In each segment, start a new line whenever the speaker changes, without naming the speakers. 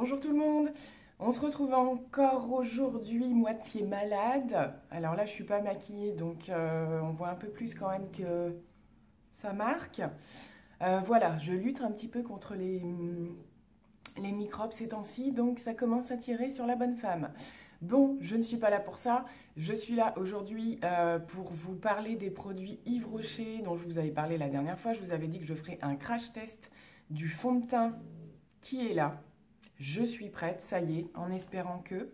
Bonjour tout le monde, on se retrouve encore aujourd'hui moitié malade. Alors là je suis pas maquillée donc on voit un peu plus quand même que ça marque. Voilà, je lutte un petit peu contre les microbes ces temps-ci, donc ça commence à tirer sur la bonne femme. Bon, je ne suis pas là pour ça, je suis là aujourd'hui pour vous parler des produits Yves Rocher dont je vous avais parlé la dernière fois. Je vous avais dit que je ferais un crash test du fond de teint qui est là. Je suis prête, ça y est, en espérant que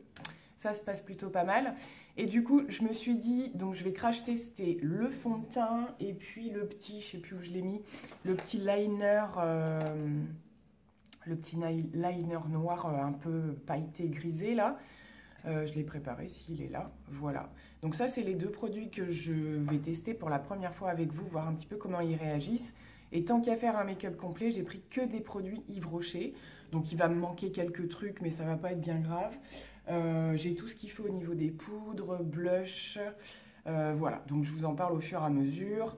ça se passe plutôt pas mal. Et du coup, je me suis dit, donc je vais crash tester le fond de teint et puis le petit, je sais plus où je l'ai mis, le petit liner noir un peu pailleté grisé là. Je l'ai préparé, s'il est là, voilà. Donc ça, c'est les deux produits que je vais tester pour la première fois avec vous, voir un petit peu comment ils réagissent. Et tant qu'à faire un make-up complet, j'ai pris que des produits Yves Rocher. Donc il va me manquer quelques trucs, mais ça va pas être bien grave. J'ai tout ce qu'il faut au niveau des poudres, blush, voilà. Donc je vous en parle au fur et à mesure.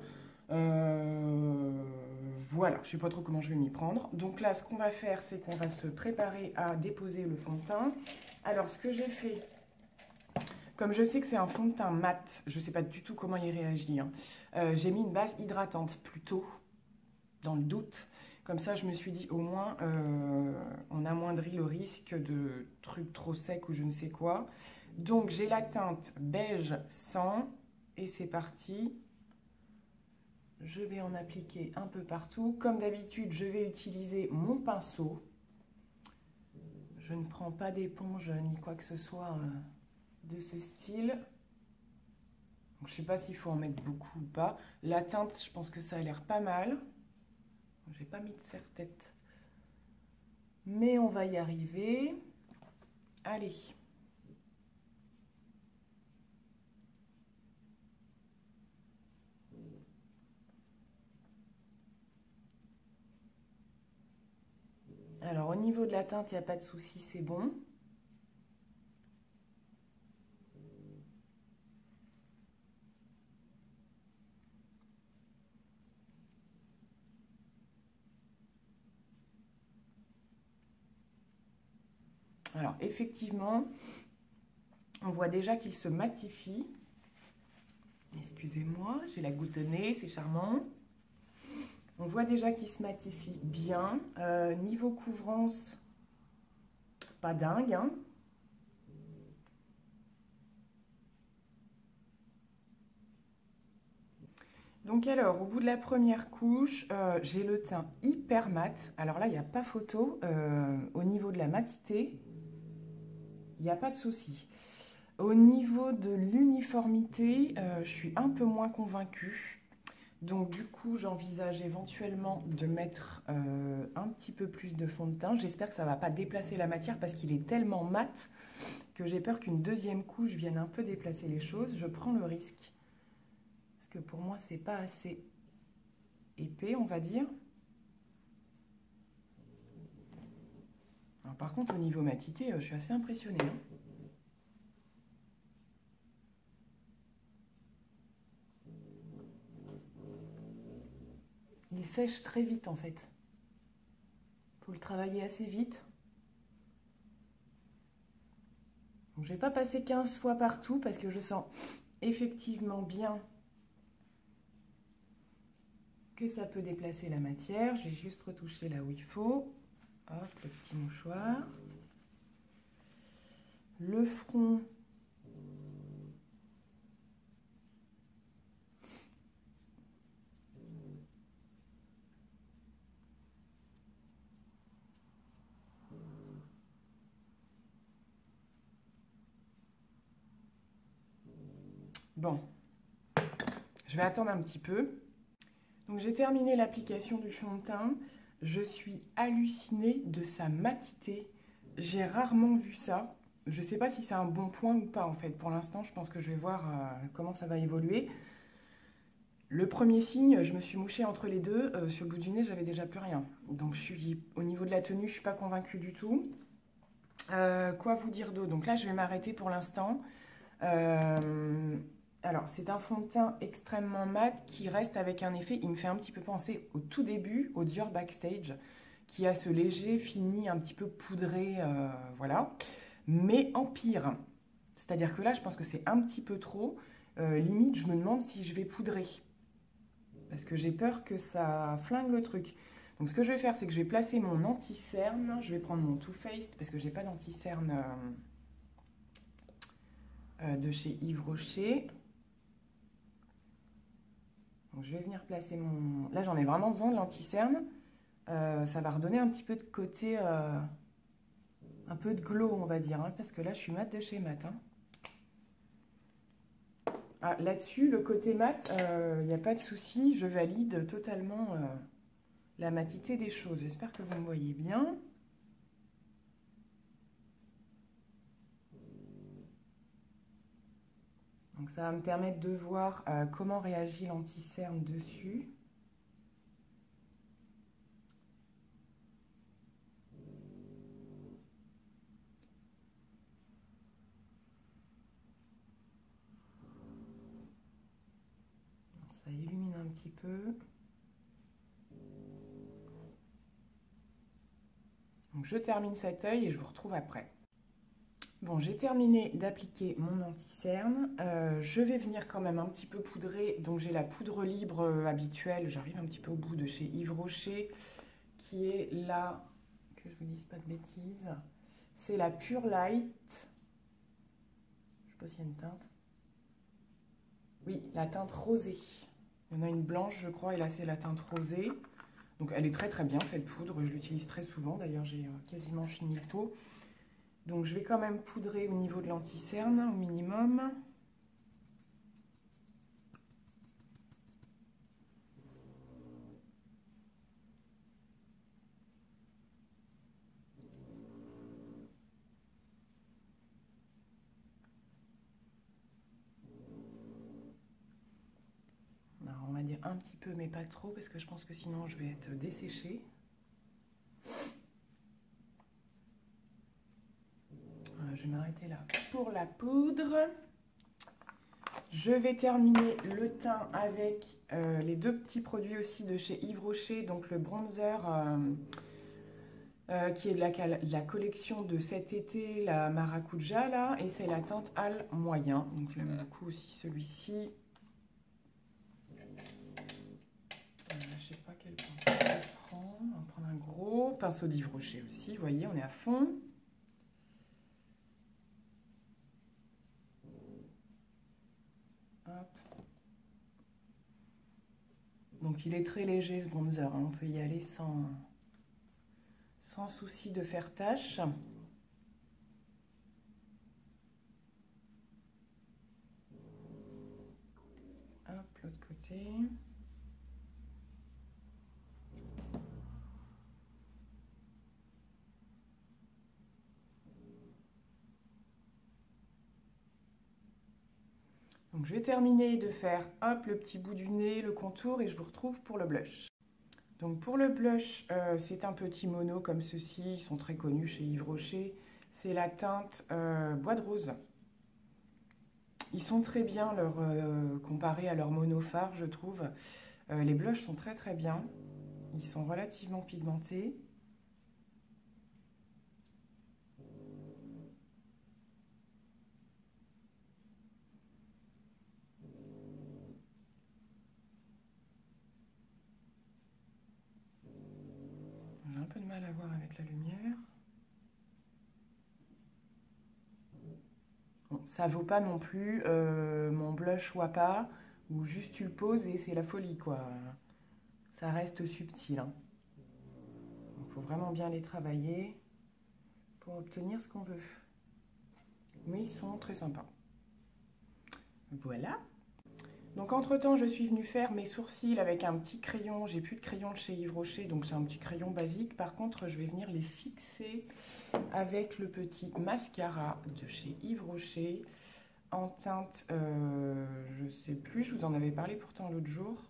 Voilà, je sais pas trop comment je vais m'y prendre. Donc là, ce qu'on va faire, c'est qu'on va se préparer à déposer le fond de teint. Alors, ce que j'ai fait, comme je sais que c'est un fond de teint mat, je sais pas du tout comment il réagit, hein, j'ai mis une base hydratante plutôt, dans le doute. Comme ça, je me suis dit, au moins, on amoindrit le risque de trucs trop secs ou je ne sais quoi. Donc, j'ai la teinte beige 100 et c'est parti. Je vais en appliquer un peu partout. Comme d'habitude, je vais utiliser mon pinceau. Je ne prends pas d'éponge ni quoi que ce soit de ce style. Donc, je ne sais pas s'il faut en mettre beaucoup ou pas. La teinte, je pense que ça a l'air pas mal. J'ai pas mis de serre-tête. Mais on va y arriver. Allez. Alors au niveau de la teinte, il n'y a pas de souci, c'est bon. Alors effectivement, on voit déjà qu'il se matifie. Excusez-moi, j'ai la goutte de nez, c'est charmant. On voit déjà qu'il se matifie bien. Niveau couvrance, pas dingue, hein. Donc alors, au bout de la première couche, j'ai le teint hyper mat. Alors là, il n'y a pas photo. Au niveau de la matité, il n'y a pas de souci. Au niveau de l'uniformité, je suis un peu moins convaincue. Donc du coup, j'envisage éventuellement de mettre un petit peu plus de fond de teint. J'espère que ça ne va pas déplacer la matière parce qu'il est tellement mat que j'ai peur qu'une deuxième couche vienne un peu déplacer les choses. Je prends le risque. Parce que pour moi, c'est pas assez épais, on va dire. Alors, par contre, au niveau matité, je suis assez impressionnée, hein. Il sèche très vite en fait. Il faut le travailler assez vite. Donc, je ne vais pas passer 15 fois partout parce que je sens effectivement bien que ça peut déplacer la matière. Je vais juste retoucher là où il faut. Hop, le petit mouchoir. Le front. Bon, je vais attendre un petit peu. Donc j'ai terminé l'application du fond de teint. Je suis hallucinée de sa matité. J'ai rarement vu ça. Je ne sais pas si c'est un bon point ou pas en fait. Pour l'instant, je pense que je vais voir comment ça va évoluer. Le premier signe, je me suis mouchée entre les deux. Sur le bout du nez, j'avais déjà plus rien. Donc au niveau de la tenue, je ne suis pas convaincue du tout. Quoi vous dire d'autre? Donc là, je vais m'arrêter pour l'instant. Alors, c'est un fond de teint extrêmement mat qui reste avec un effet, il me fait un petit peu penser au tout début, au Dior Backstage, qui a ce léger fini un petit peu poudré, voilà, mais en pire. C'est-à-dire que là, je pense que c'est un petit peu trop. Limite, je me demande si je vais poudrer. Parce que j'ai peur que ça flingue le truc. Donc ce que je vais faire, c'est que je vais placer mon anti-cerne. Je vais prendre mon Too Faced parce que j'ai pas d'anti-cerne de chez Yves Rocher. Donc je vais venir placer mon... Là, j'en ai vraiment besoin de l'anti-cerne. Ça va redonner un petit peu de côté, un peu de glow, on va dire. Hein, parce que là, je suis mat de chez mat. Hein. Ah, là-dessus, le côté mat, il n'y a pas de souci. Je valide totalement la matité des choses. J'espère que vous me voyez bien. Donc ça va me permettre de voir comment réagit l'anti-cerne dessus. Ça illumine un petit peu. Donc je termine cet œil et je vous retrouve après. Bon, j'ai terminé d'appliquer mon anti-cerne. Je vais venir quand même un petit peu poudrer. Donc j'ai la poudre libre habituelle. J'arrive un petit peu au bout de chez Yves Rocher, qui est la, que je vous dise pas de bêtises, c'est la Pure Light. Je sais pas s'il y a une teinte. Oui, la teinte rosée. Il y en a une blanche, je crois, et là c'est la teinte rosée. Donc elle est très très bien cette poudre, je l'utilise très souvent. D'ailleurs, j'ai quasiment fini le pot. Donc je vais quand même poudrer au niveau de l'anti-cerne au minimum. Alors, on va dire un petit peu mais pas trop parce que je pense que sinon je vais être desséchée. Je vais m'arrêter là pour la poudre. Je vais terminer le teint avec les deux petits produits aussi de chez Yves Rocher, donc le bronzer qui est de la collection de cet été, la Maracuja là, et c'est la teinte Al moyen, donc je l'aime beaucoup aussi celui-ci. Je sais pas quel pinceau je prends, on va prendre un gros pinceau d'Yves Rocher aussi, vous voyez, on est à fond. Hop. Donc il est très léger ce bronzer, hein. On peut y aller sans souci de faire tache. Hop, l'autre côté. Donc je vais terminer de faire hop, le petit bout du nez, le contour et je vous retrouve pour le blush. Donc pour le blush, c'est un petit mono comme ceci, ils sont très connus chez Yves Rocher. C'est la teinte Bois de Rose. Ils sont très bien comparés à leur mono phare, je trouve. Les blushs sont très très bien. Ils sont relativement pigmentés. J'ai un peu de mal à voir avec la lumière. Bon, ça vaut pas non plus mon blush Wapa où juste tu le poses et c'est la folie quoi. Ça reste subtil. Hein. Il faut vraiment bien les travailler pour obtenir ce qu'on veut. Mais ils sont très sympas. Voilà. Donc entre-temps, je suis venue faire mes sourcils avec un petit crayon. J'ai plus de crayon de chez Yves Rocher, donc c'est un petit crayon basique. Par contre, je vais venir les fixer avec le petit mascara de chez Yves Rocher en teinte, je sais plus, je vous en avais parlé pourtant l'autre jour.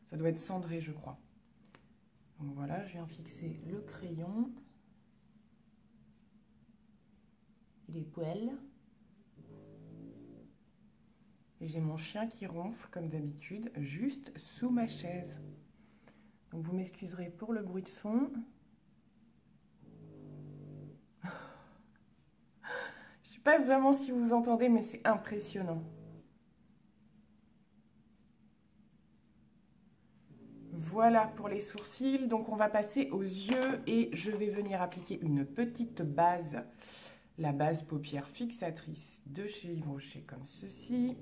Ça doit être cendré, je crois. Donc voilà, je viens fixer le crayon. Il est poêle. Et j'ai mon chien qui ronfle, comme d'habitude, juste sous ma chaise. Donc vous m'excuserez pour le bruit de fond. pas vraiment si vous entendez, mais c'est impressionnant. Voilà pour les sourcils. Donc on va passer aux yeux et je vais venir appliquer une petite base. La base paupière fixatrice de chez Yves Rocher comme ceci.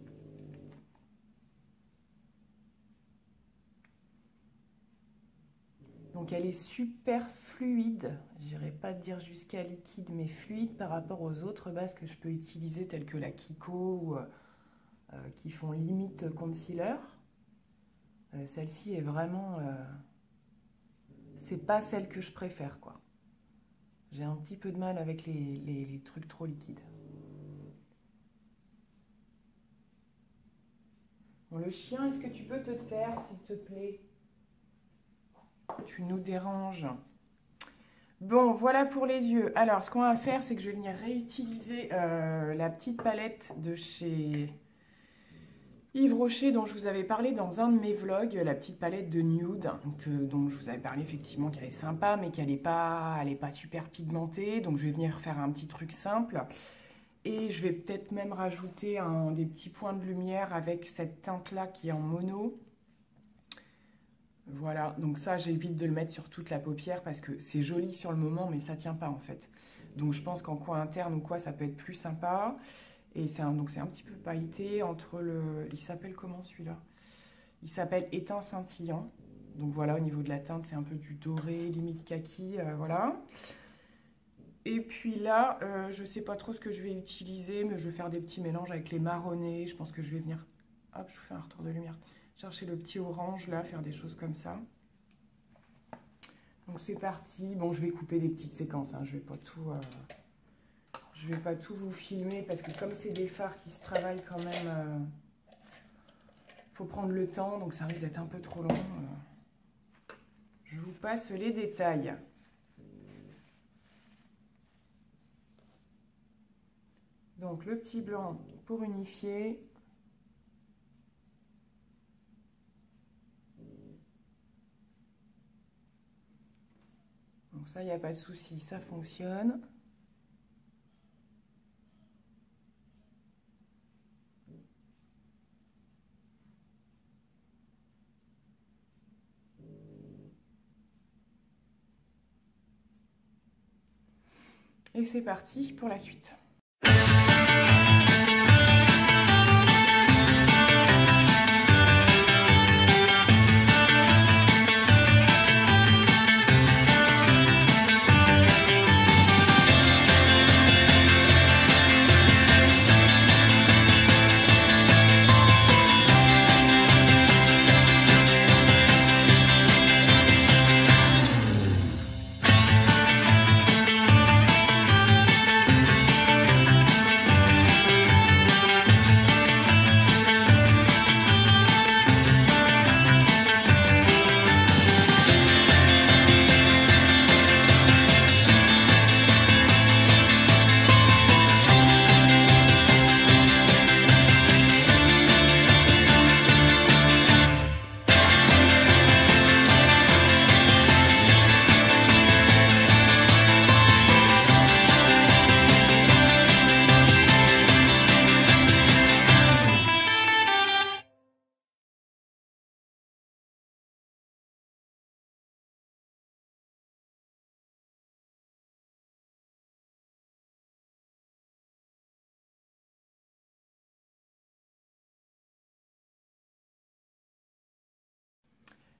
Donc elle est super fluide, j'irai pas dire jusqu'à liquide, mais fluide par rapport aux autres bases que je peux utiliser, telles que la Kiko ou qui font limite concealer. Celle-ci est vraiment... c'est pas celle que je préfère, quoi. J'ai un petit peu de mal avec les trucs trop liquides. Bon, le chien, est-ce que tu peux te taire, s'il te plaît? Tu nous déranges. Bon, voilà pour les yeux. Alors, ce qu'on va faire, c'est que je vais venir réutiliser la petite palette de chez Yves Rocher dont je vous avais parlé dans un de mes vlogs, la petite palette de nude, dont je vous avais parlé effectivement qu'elle est sympa, mais qu'elle n'est pas super pigmentée. Donc, je vais venir faire un petit truc simple. Et je vais peut-être même rajouter des petits points de lumière avec cette teinte-là qui est en mono. Voilà, donc ça j'évite de le mettre sur toute la paupière parce que c'est joli sur le moment mais ça tient pas en fait. Donc je pense qu'en coin interne ou quoi ça peut être plus sympa. Et c'est un petit peu pailleté entre le... Il s'appelle comment celui-là? Il s'appelle Éteint scintillant. Donc voilà, au niveau de la teinte c'est un peu du doré, limite kaki, voilà. Et puis là, je sais pas trop ce que je vais utiliser, mais je vais faire des petits mélanges avec les marronnés. Je pense que je vais venir... Hop, je vous fais un retour de lumière. Chercher le petit orange là, faire des choses comme ça. Donc c'est parti. Bon, je vais couper des petites séquences, hein. Je vais pas tout vous filmer parce que comme c'est des fards qui se travaillent quand même, faut prendre le temps, donc ça risque d'être un peu trop long. Je vous passe les détails. Donc le petit blanc pour unifier. Donc ça, il n'y a pas de souci, ça fonctionne. Et c'est parti pour la suite.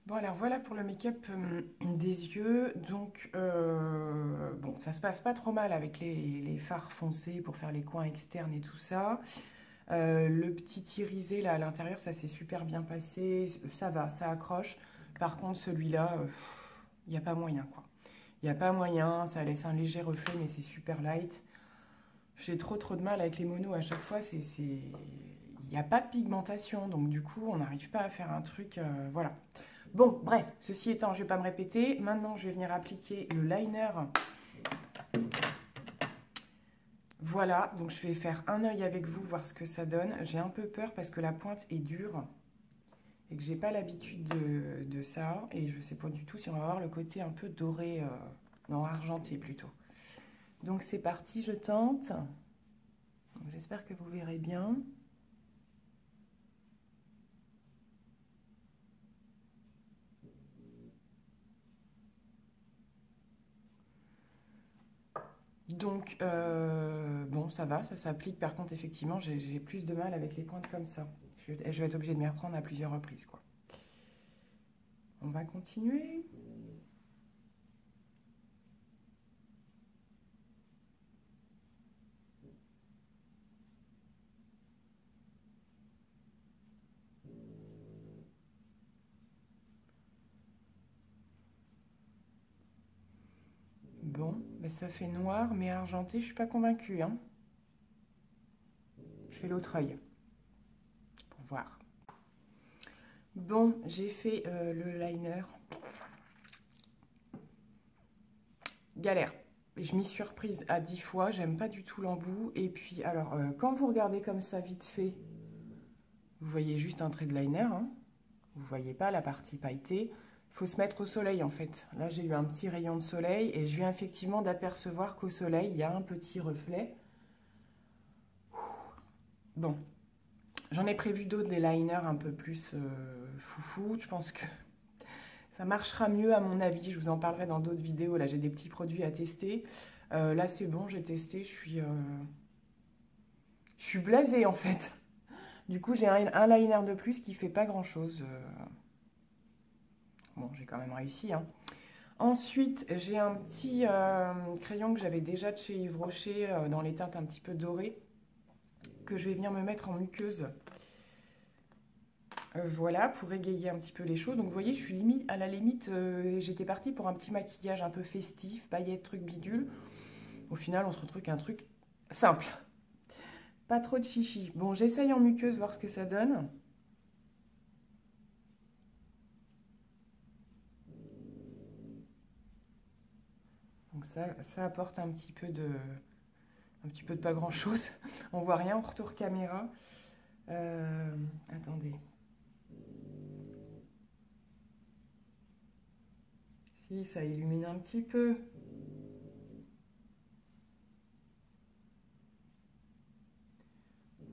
Bon, alors voilà pour le make-up des yeux. Donc, bon, ça se passe pas trop mal avec les fards foncés pour faire les coins externes et tout ça. Le petit irisé là à l'intérieur, ça s'est super bien passé. Ça va, ça accroche. Par contre, celui-là, il n'y a pas moyen, quoi. Il n'y a pas moyen, ça laisse un léger reflet, mais c'est super light. J'ai trop de mal avec les monos à chaque fois. Il n'y a pas de pigmentation, donc du coup, on n'arrive pas à faire un truc... voilà. Bon, bref, ceci étant, je ne vais pas me répéter. Maintenant, je vais venir appliquer le liner. Voilà, donc je vais faire un œil avec vous, voir ce que ça donne. J'ai un peu peur parce que la pointe est dure et que j'ai pas l'habitude de ça. Et je ne sais pas du tout si on va avoir le côté un peu doré, non, argenté plutôt. Donc c'est parti, je tente. J'espère que vous verrez bien. Donc, bon, ça va, ça s'applique. Par contre, effectivement, j'ai plus de mal avec les pointes comme ça. Je vais être obligée de m'y reprendre à plusieurs reprises, quoi. On va continuer. Bon, ben ça fait noir, mais argenté, je suis pas convaincue, hein. Je fais l'autre œil pour voir. Bon, j'ai fait le liner. Galère. Je m'y suis reprise à 10 fois, j'aime pas du tout l'embout. Et puis, alors, quand vous regardez comme ça, vite fait, vous voyez juste un trait de liner, hein. Vous voyez pas la partie pailletée. Il faut se mettre au soleil, en fait. Là, j'ai eu un petit rayon de soleil et je viens effectivement d'apercevoir qu'au soleil, il y a un petit reflet. Bon, j'en ai prévu d'autres, des liners un peu plus foufou. Je pense que ça marchera mieux à mon avis. Je vous en parlerai dans d'autres vidéos. Là, j'ai des petits produits à tester. Là, c'est bon, j'ai testé. Je suis blasée, en fait. Du coup, j'ai un liner de plus qui fait pas grand-chose. Bon, j'ai quand même réussi, hein. Ensuite, j'ai un petit crayon que j'avais déjà de chez Yves Rocher dans les teintes un petit peu dorées, que je vais venir me mettre en muqueuse. Voilà, pour égayer un petit peu les choses. Donc, vous voyez, je suis limite, à la limite, j'étais partie pour un petit maquillage un peu festif, paillettes, trucs bidule. Au final, on se retrouve qu'un truc simple. Pas trop de chichi. Bon, j'essaye en muqueuse, voir ce que ça donne. Donc ça apporte un petit peu de pas grand chose. On voit rien en retour caméra. Attendez. Si, ça illumine un petit peu.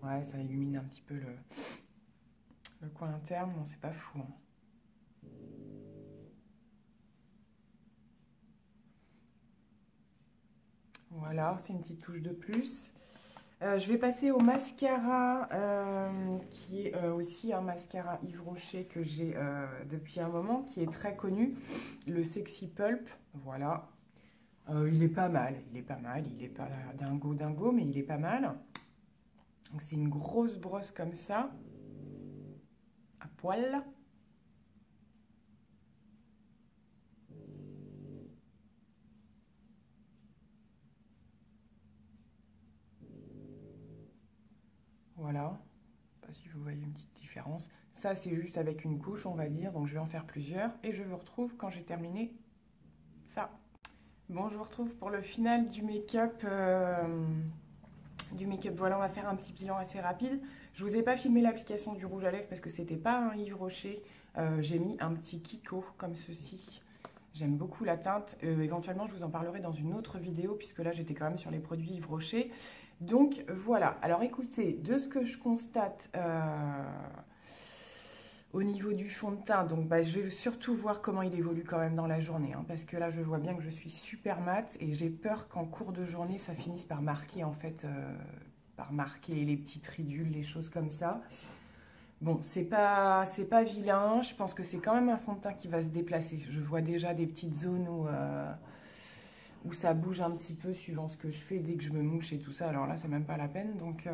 Ouais, ça illumine un petit peu le coin interne. Bon, c'est pas fou, hein. Voilà, c'est une petite touche de plus. Je vais passer au mascara, qui est aussi un mascara Yves Rocher que j'ai depuis un moment, qui est très connu, le Sexy Pulp. Voilà. Il est pas mal, il est pas mal, il est pas dingo, mais il est pas mal. Donc c'est une grosse brosse comme ça, à poil. Voilà, je sais pas si vous voyez une petite différence. Ça, c'est juste avec une couche, on va dire, donc je vais en faire plusieurs. Et je vous retrouve quand j'ai terminé ça. Bon, je vous retrouve pour le final du make-up. Voilà, on va faire un petit bilan assez rapide. Je vous ai pas filmé l'application du rouge à lèvres parce que c'était pas un Yves Rocher. J'ai mis un petit Kiko comme ceci. J'aime beaucoup la teinte. Éventuellement, je vous en parlerai dans une autre vidéo puisque là, j'étais quand même sur les produits Yves Rocher. Donc, voilà. Alors, écoutez, de ce que je constate au niveau du fond de teint, donc je vais surtout voir comment il évolue quand même dans la journée, hein, parce que là, je vois bien que je suis super mat et j'ai peur qu'en cours de journée, ça finisse par marquer, en fait, par marquer les petites ridules, les choses comme ça. Bon, c'est pas vilain. Je pense que c'est quand même un fond de teint qui va se déplacer. Je vois déjà des petites zones où ça bouge un petit peu suivant ce que je fais dès que je me mouche et tout ça. Alors là, c'est même pas la peine. Donc,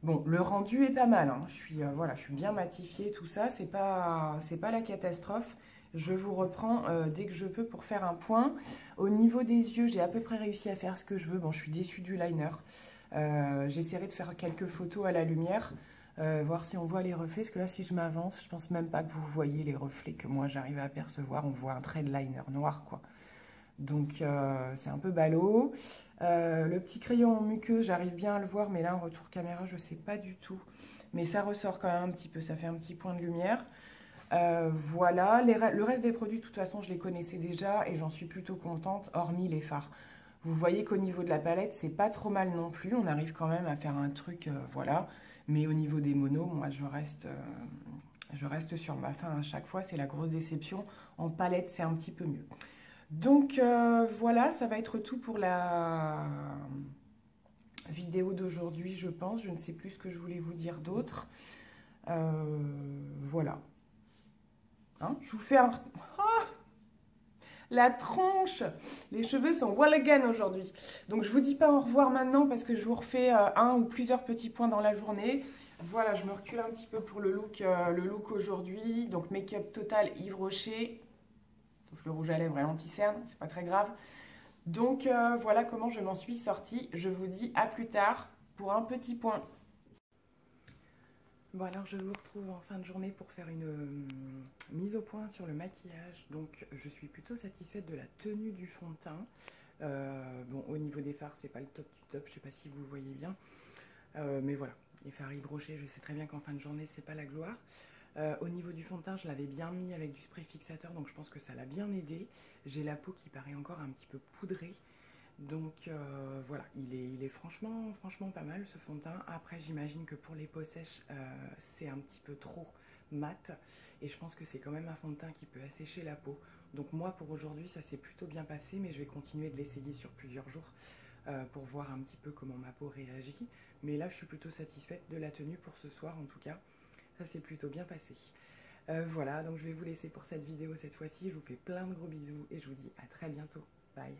bon, le rendu est pas mal, hein. Voilà, je suis bien matifiée, tout ça. C'est pas la catastrophe. Je vous reprends dès que je peux pour faire un point. Au niveau des yeux, j'ai à peu près réussi à faire ce que je veux. Bon, je suis déçue du liner. J'essaierai de faire quelques photos à la lumière. Voir si on voit les reflets, parce que là, si je m'avance, je pense même pas que vous voyez les reflets que moi j'arrive à apercevoir. On voit un trait de liner noir, quoi. Donc, c'est un peu ballot. Le petit crayon en muqueuse, j'arrive bien à le voir, mais là, en retour caméra, je sais pas du tout. Mais ça ressort quand même un petit peu, ça fait un petit point de lumière. Voilà, le reste des produits, de toute façon, je les connaissais déjà et j'en suis plutôt contente, hormis les fards. Vous voyez qu'au niveau de la palette, c'est pas trop mal non plus. On arrive quand même à faire un truc, voilà. Mais au niveau des monos, moi, je reste sur ma faim à chaque fois. C'est la grosse déception. En palette, c'est un petit peu mieux. Donc, voilà, ça va être tout pour la vidéo d'aujourd'hui, je pense. Je ne sais plus ce que je voulais vous dire d'autre. Voilà. Hein, je vous fais un... Ah, la tronche! Les cheveux sont well again aujourd'hui. Donc je vous dis pas au revoir maintenant parce que je vous refais un ou plusieurs petits points dans la journée. Voilà, je me recule un petit peu pour le look aujourd'hui. Donc make-up total Yves Rocher. Sauf le rouge à lèvres et anti-cerne, c'est pas très grave. Donc voilà comment je m'en suis sortie. Je vous dis à plus tard pour un petit point. Bon alors je vous retrouve en fin de journée pour faire une mise au point sur le maquillage. Donc je suis plutôt satisfaite de la tenue du fond de teint. Bon au niveau des fards c'est pas le top du top, je sais pas si vous le voyez bien. Mais voilà, les fards Yves Rocher, je sais très bien qu'en fin de journée c'est pas la gloire. Au niveau du fond de teint je l'avais bien mis avec du spray fixateur donc je pense que ça l'a bien aidé. J'ai la peau qui paraît encore un petit peu poudrée. Donc voilà, il est franchement pas mal ce fond de teint. Après j'imagine que pour les peaux sèches c'est un petit peu trop mat et je pense que c'est quand même un fond de teint qui peut assécher la peau. Donc moi pour aujourd'hui ça s'est plutôt bien passé mais je vais continuer de l'essayer sur plusieurs jours pour voir un petit peu comment ma peau réagit. Mais là je suis plutôt satisfaite de la tenue pour ce soir en tout cas, ça s'est plutôt bien passé. Voilà, donc je vais vous laisser pour cette vidéo cette fois-ci. Je vous fais plein de gros bisous et je vous dis à très bientôt. Bye.